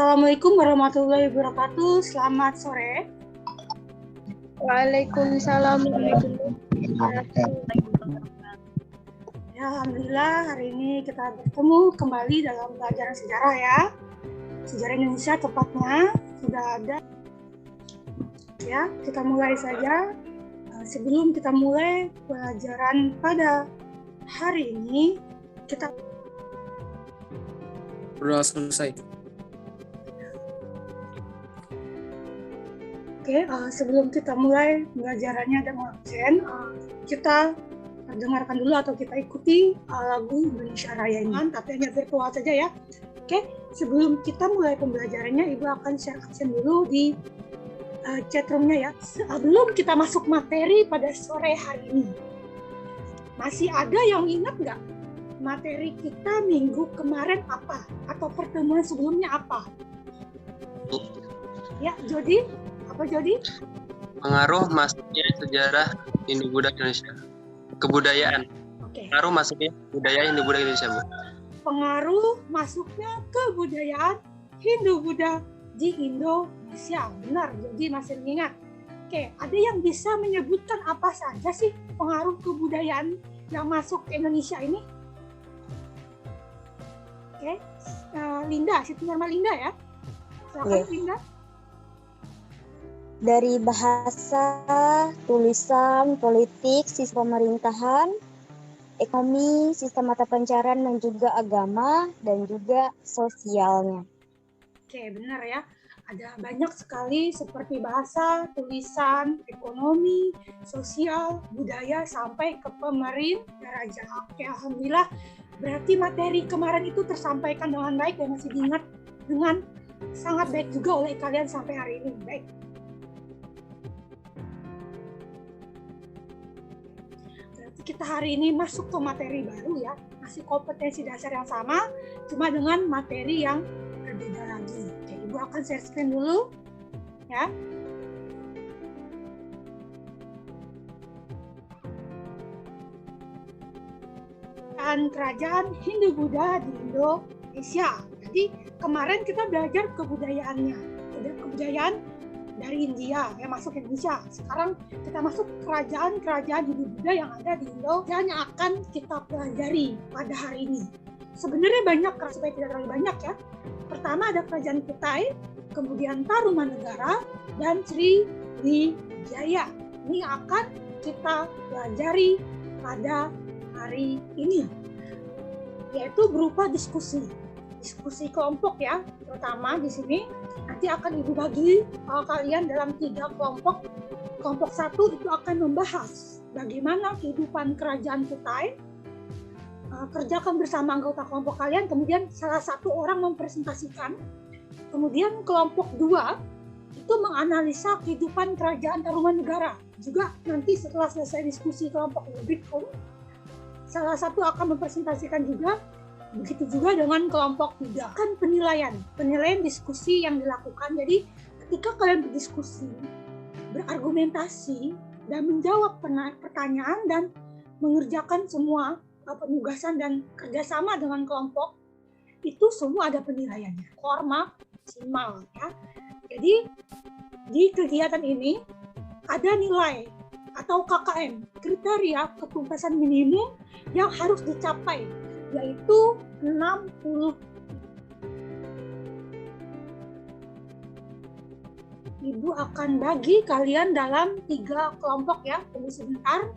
Assalamualaikum warahmatullahi wabarakatuh. Selamat sore. Waalaikumsalam warahmatullahi wabarakatuh. Ya, alhamdulillah hari ini kita bertemu kembali dalam pelajaran sejarah ya. Sejarah Indonesia tepatnya sudah ada. Ya, kita mulai saja. Sebelum kita mulai pelajaran pada hari ini, kita sudah selesai. Oke, sebelum kita mulai pembelajarannya dan absen, kita dengarkan dulu atau kita ikuti lagu Indonesia Raya ini, tapi hanya virtual saja ya. Oke, sebelum kita mulai pembelajarannya, Ibu akan share absen dulu di chatroomnya ya. Sebelum kita masuk materi pada sore hari ini, masih ada yang ingat nggak materi kita minggu kemarin apa? Atau pertemuan sebelumnya apa? Ya, Jody? Apa Jody? Pengaruh masuknya sejarah Hindu-Buddha Indonesia. Kebudayaan. Oke. Pengaruh masuknya budaya Hindu-Buddha Indonesia, Bu. Pengaruh masuknya kebudayaan Hindu-Buddha di Indonesia. Benar, jadi masih mengingat. Oke, ada yang bisa menyebutkan apa saja sih pengaruh kebudayaan yang masuk ke Indonesia ini? Oke, Linda, Siti Norma Linda ya. Silakan Linda. Dari bahasa, tulisan, politik, sistem pemerintahan, ekonomi, sistem mata pencarian, dan juga agama, dan juga sosialnya. Oke, benar ya. Ada banyak sekali seperti bahasa, tulisan, ekonomi, sosial, budaya, sampai ke pemerintahan. Oke, alhamdulillah. Berarti materi kemarin itu tersampaikan dengan baik dan masih diingat dengan sangat baik juga oleh kalian sampai hari ini. Baik. Berarti kita hari ini masuk ke materi baru ya. Masih kompetensi dasar yang sama, cuma dengan materi yang berbeda lagi. Oke, Ibu akan share screen dulu. Ya. Kerajaan Hindu-Buddha di Indonesia. Jadi kemarin kita belajar kebudayaannya. Kebudayaan dari India yang masuk ke Indonesia. Sekarang kita masuk kerajaan-kerajaan Hindu-Buddha yang ada di Indonesia yang akan kita pelajari pada hari ini. Sebenarnya banyak, supaya tidak terlalu banyak ya. Pertama ada kerajaan Kutai, kemudian Tarumanegara, dan Sriwijaya. Ini akan kita pelajari pada hari ini, yaitu berupa diskusi kelompok ya, terutama di sini nanti akan Ibu bagi kalian dalam 3 kelompok. Kelompok 1 itu akan membahas bagaimana kehidupan kerajaan Kutai, kerjakan bersama anggota kelompok kalian, kemudian salah satu orang mempresentasikan. Kemudian kelompok 2 itu menganalisa kehidupan kerajaan Tarumanegara. Juga nanti setelah selesai diskusi kelompok berikut, salah satu akan mempresentasikan juga. Begitu juga dengan kelompok 3. Kan penilaian diskusi yang dilakukan. Jadi ketika kalian berdiskusi, berargumentasi, dan menjawab pertanyaan dan mengerjakan semua penugasan dan kerjasama dengan kelompok, itu semua ada penilaiannya. Skor maksimal ya. Jadi di kegiatan ini ada nilai atau KKM, kriteria ketuntasan minimum yang harus dicapai, yaitu 60. Ibu akan bagi kalian dalam 3 kelompok ya. Tunggu sebentar.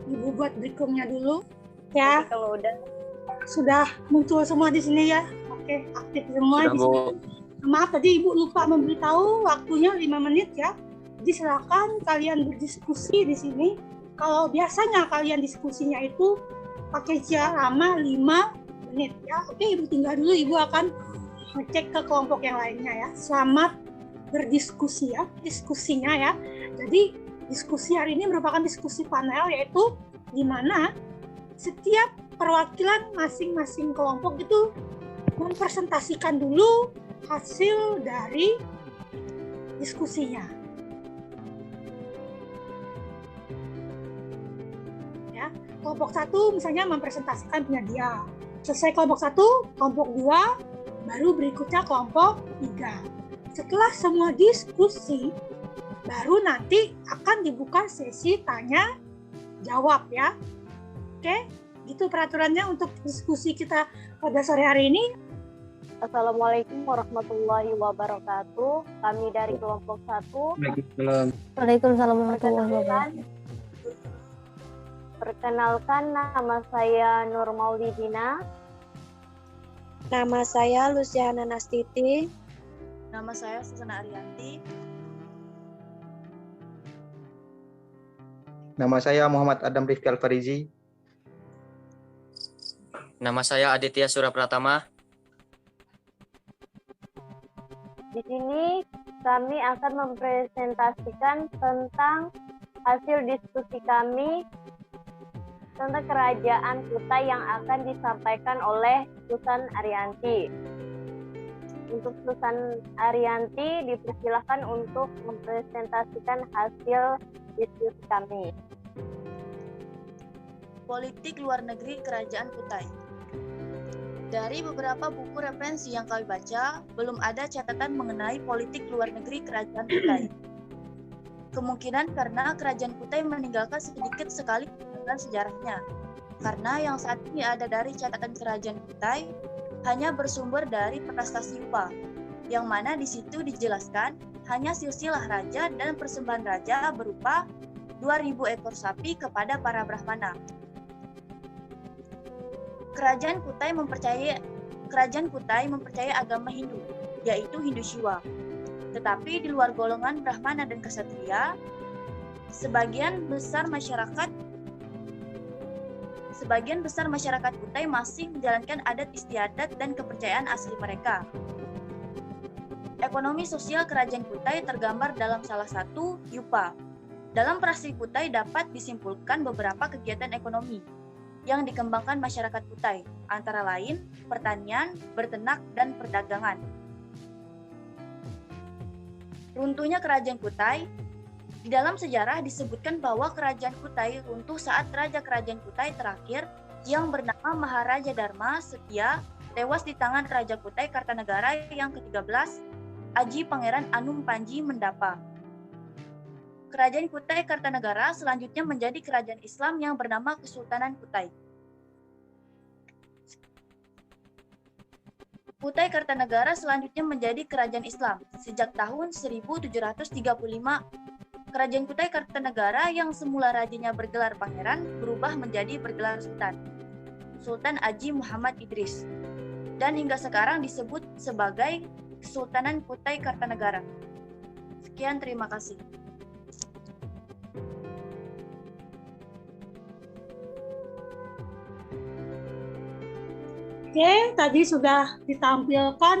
Ibu buat berikutnya dulu ya. Kalau sudah muncul semua di sini ya. Oke, aktif semua di sini. Maaf tadi Ibu lupa memberitahu waktunya 5 menit ya. Jadi silakan kalian berdiskusi di sini. Kalau biasanya kalian diskusinya itu pakai lama 5 menit ya. Oke, Ibu tinggal dulu, Ibu akan ngecek ke kelompok yang lainnya ya. Selamat berdiskusi ya, diskusinya ya. Jadi diskusi hari ini merupakan diskusi panel, yaitu di mana setiap perwakilan masing-masing kelompok itu mempresentasikan dulu hasil dari diskusinya. Ya, kelompok 1 misalnya mempresentasikan punya dia. Selesai kelompok 1, kelompok 2 baru berikutnya kelompok 3. Setelah semua diskusi, baru nanti akan dibuka sesi tanya jawab ya. Oke, gitu peraturannya untuk diskusi kita pada sore hari ini. Assalamualaikum warahmatullahi wabarakatuh. Kami dari kelompok 1. Waalaikumsalam warahmatullahi wabarakatuh. Perkenalkan, nama saya Nur Maulidina. Nama saya Luciana Nastiti. Nama saya Susana Arianti. Nama saya Muhammad Adam Rifki Alfarizi. Nama saya Aditya Surapratama. Di sini kami akan mempresentasikan tentang hasil diskusi kami tentang Kerajaan Kutai yang akan disampaikan oleh Susan Arianti. Untuk Susan Arianti dipersilahkan untuk mempresentasikan hasil diskusi kami. Politik luar negeri Kerajaan Kutai. Dari beberapa buku referensi yang kami baca, belum ada catatan mengenai politik luar negeri Kerajaan Kutai. Kemungkinan karena Kerajaan Kutai meninggalkan sedikit sekali catatan sejarahnya. Karena yang saat ini ada dari catatan Kerajaan Kutai hanya bersumber dari prestasi Yupa, yang mana di situ dijelaskan hanya silsilah raja dan persembahan raja berupa 2.000 ekor sapi kepada para Brahmana. Kerajaan Kutai mempercayai agama Hindu, yaitu Hindu Shiva. Tetapi di luar golongan Brahmana dan Ksatria, sebagian besar masyarakat Kutai masih menjalankan adat istiadat dan kepercayaan asli mereka. Ekonomi sosial Kerajaan Kutai tergambar dalam salah satu Yupa. Dalam prasasti Kutai dapat disimpulkan beberapa kegiatan ekonomi yang dikembangkan masyarakat Kutai, antara lain pertanian, berternak, dan perdagangan. Runtuhnya Kerajaan Kutai. Di dalam sejarah disebutkan bahwa Kerajaan Kutai runtuh saat Raja Kerajaan Kutai terakhir yang bernama Maharaja Dharma Setia tewas di tangan Raja Kutai Kartanegara yang ke-13, Aji Pangeran Anum Panji Mendapa. Kerajaan Kutai Kartanegara selanjutnya menjadi kerajaan Islam yang bernama Kesultanan Kutai. Kutai Kartanegara selanjutnya menjadi kerajaan Islam sejak tahun 1735. Kerajaan Kutai Kartanegara yang semula rajanya bergelar pangeran berubah menjadi bergelar sultan, Sultan Aji Muhammad Idris, dan hingga sekarang disebut sebagai Kesultanan Kutai Kartanegara. Sekian, terima kasih. Oke, tadi sudah ditampilkan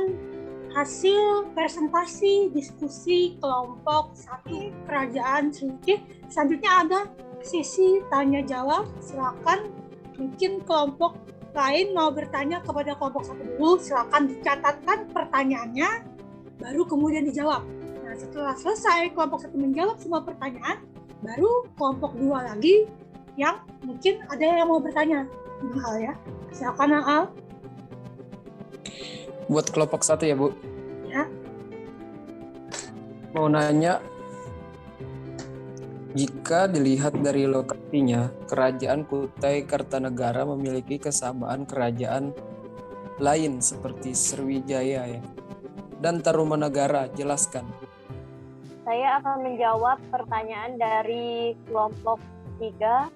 hasil presentasi diskusi kelompok 1 Kerajaan Sringkih. Selanjutnya ada sesi tanya jawab. Silakan, mungkin kelompok lain mau bertanya kepada kelompok 1 dulu. Silakan dicatatkan pertanyaannya, baru kemudian dijawab. Nah, setelah selesai kelompok 1 menjawab semua pertanyaan, baru kelompok 2 lagi yang mungkin ada yang mau bertanya. Hal ya. Silakan Al. Buat kelompok 1 ya, Bu. Ya. Mau nanya, jika dilihat dari lokasinya, Kerajaan Kutai Kartanegara memiliki kesamaan kerajaan lain seperti Sriwijaya ya, dan Tarumanagara. Jelaskan. Saya akan menjawab pertanyaan dari kelompok 3.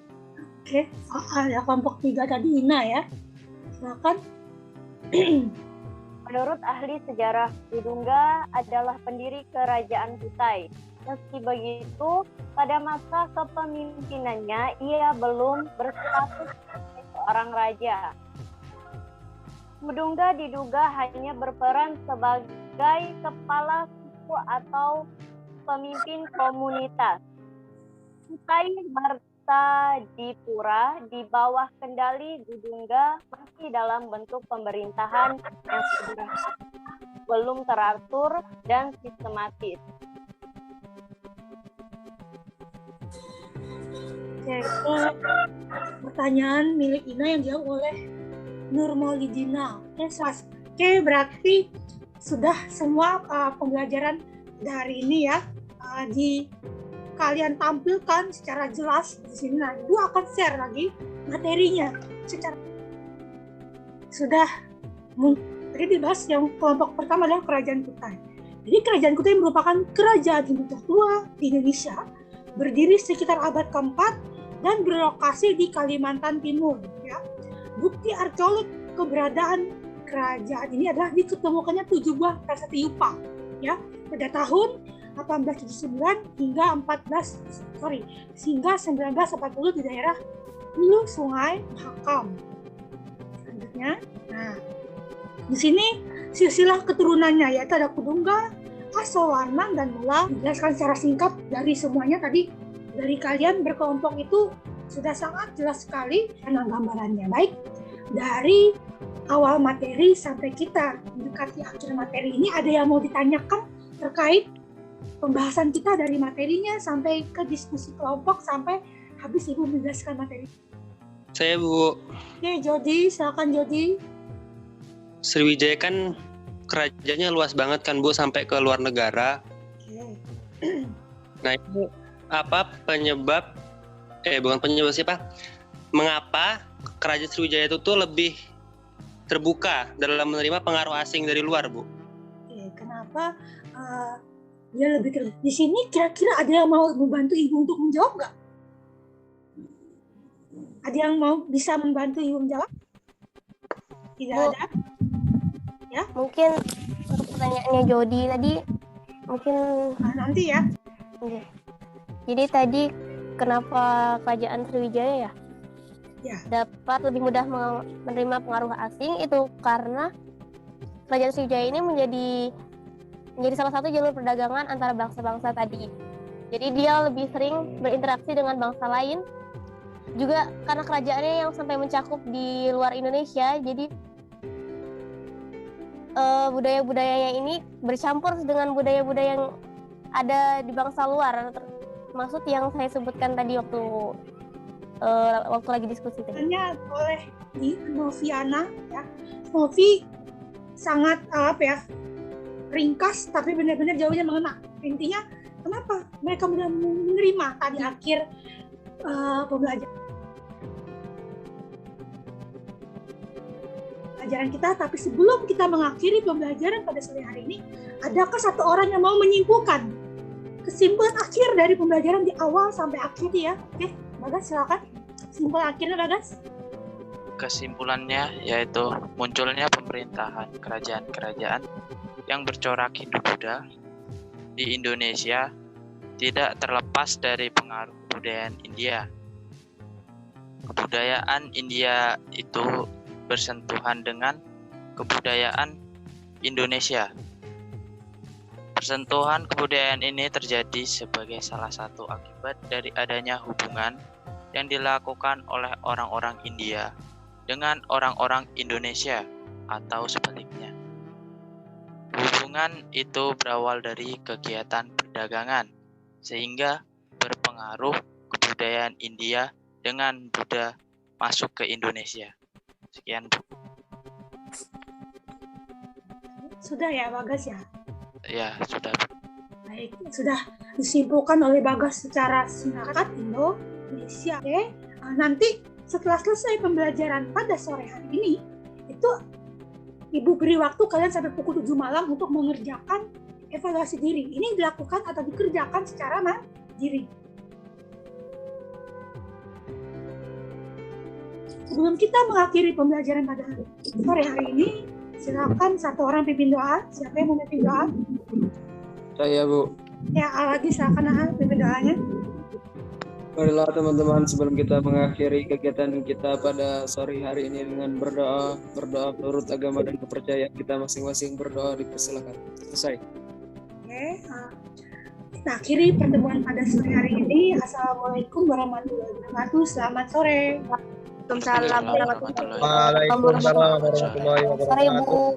Oke, soal ya kelompok 3 tadi Ina ya. Silakan. Menurut ahli sejarah, Dudungga adalah pendiri Kerajaan Kutai. Meski begitu, pada masa kepemimpinannya ia belum berstatus sebagai seorang raja. Dudungga diduga hanya berperan sebagai kepala suku atau pemimpin komunitas. Kutai Martadipura di bawah kendali Dudungga masih dalam bentuk pemerintahan yang sederhana, belum teratur dan sistematis. Yaitu pertanyaan milik Ina yang dijawab oleh Nur Maulidina. Oke, Oke, berarti sudah semua pembelajaran dari ini ya di kalian tampilkan secara jelas di sini. Nah, Ibu akan share lagi materinya secara sudah tadi dibahas. Yang kelompok pertama adalah Kerajaan Kutai. Jadi Kerajaan Kutai merupakan kerajaan Hindu tertua di Indonesia, berdiri sekitar abad keempat dan berlokasi di Kalimantan Timur. Ya. Bukti arkeolog keberadaan kerajaan ini adalah diketemukannya 7 buah prasasti Yupa, ya, pada tahun 1879 hingga 1940 di daerah hulu Sungai Mahakam. Selanjutnya, nah di sini silsilah keturunannya yaitu ada Kudungga, Asawarman, dan Mula. Dijelaskan secara singkat dari semuanya tadi dari kalian berkelompok itu sudah sangat jelas sekali karena gambarannya. Baik, dari awal materi sampai kita mendekati akhir materi ini, ada yang mau ditanyakan terkait pembahasan kita dari materinya sampai ke diskusi kelompok sampai habis Ibu menjelaskan materi? Saya Bu. Oke, Jody, silakan Jody. Sriwijaya kan kerajaannya luas banget kan Bu, sampai ke luar negara. Nah itu apa penyebab bukan penyebab siapa? Mengapa kerajaan Sriwijaya itu tuh lebih terbuka dalam menerima pengaruh asing dari luar, Bu? Kenapa dia lebih terbuka? Di sini kira-kira ada yang mau membantu Ibu untuk menjawab nggak? Ada yang mau bisa membantu Ibu menjawab? Tidak Bu, ada? Ya? mungkin untuk pertanyaannya Jody tadi mungkin nanti ya. Oke. Jadi tadi kenapa kerajaan Sriwijaya Ya. dapat lebih mudah menerima pengaruh asing, itu karena kerajaan Sriwijaya ini menjadi salah satu jalur perdagangan antara bangsa-bangsa tadi. Jadi dia lebih sering berinteraksi dengan bangsa lain. Juga karena kerajaannya yang sampai mencakup di luar Indonesia, jadi budaya-budayanya ini bercampur dengan budaya-budaya yang ada di bangsa luar, termasuk yang saya sebutkan tadi waktu lagi diskusi tadi. Tanya oleh Noviana, ya. Novi sangat ringkas tapi benar-benar jauhnya mengena. Intinya kenapa mereka mudah menerima tadi akhir pembelajaran kita, tapi sebelum kita mengakhiri pembelajaran pada sore hari ini, adakah satu orang yang mau menyimpulkan kesimpulan akhir dari pembelajaran di awal sampai akhir ya? Oke, Bagas silakan. Kesimpulan akhirnya Bagas. Kesimpulannya yaitu munculnya pemerintahan kerajaan-kerajaan yang bercorak Hindu-Buddha di Indonesia tidak terlepas dari pengaruh kebudayaan India. Kebudayaan India itu bersentuhan dengan kebudayaan Indonesia. Persentuhan kebudayaan ini terjadi sebagai salah satu akibat dari adanya hubungan yang dilakukan oleh orang-orang India dengan orang-orang Indonesia atau sebaliknya. Hubungan itu berawal dari kegiatan perdagangan sehingga berpengaruh kebudayaan India dengan Buddha masuk ke Indonesia. Sekian, Bu. Sudah ya Bagas ya? Ya, sudah. Baik, sudah disimpulkan oleh Bagas secara singkat Indonesia. Oke, nanti setelah selesai pembelajaran pada sore hari ini, itu Ibu beri waktu kalian sampai pukul 7 malam untuk mengerjakan evaluasi diri. Ini dilakukan atau dikerjakan secara mandiri. Sebelum kita mengakhiri pembelajaran pada sore hari ini, silakan satu orang pimpin doa. Siapa yang mau pimpin doa? Saya, Bu. Ya, lagi silakan pimpin doanya. Marilah teman-teman, sebelum kita mengakhiri kegiatan kita pada sore hari ini dengan berdoa menurut agama dan kepercayaan kita masing-masing. Berdoa, dipersilakan. Selesai. Oke, kita akhiri pertemuan pada sore hari ini. Assalamualaikum warahmatullahi wabarakatuh. Selamat sore. Waalaikumsalam warahmatullahi Waalaikumsalam warahmatullahi wabarakatuh. Sore, Bu.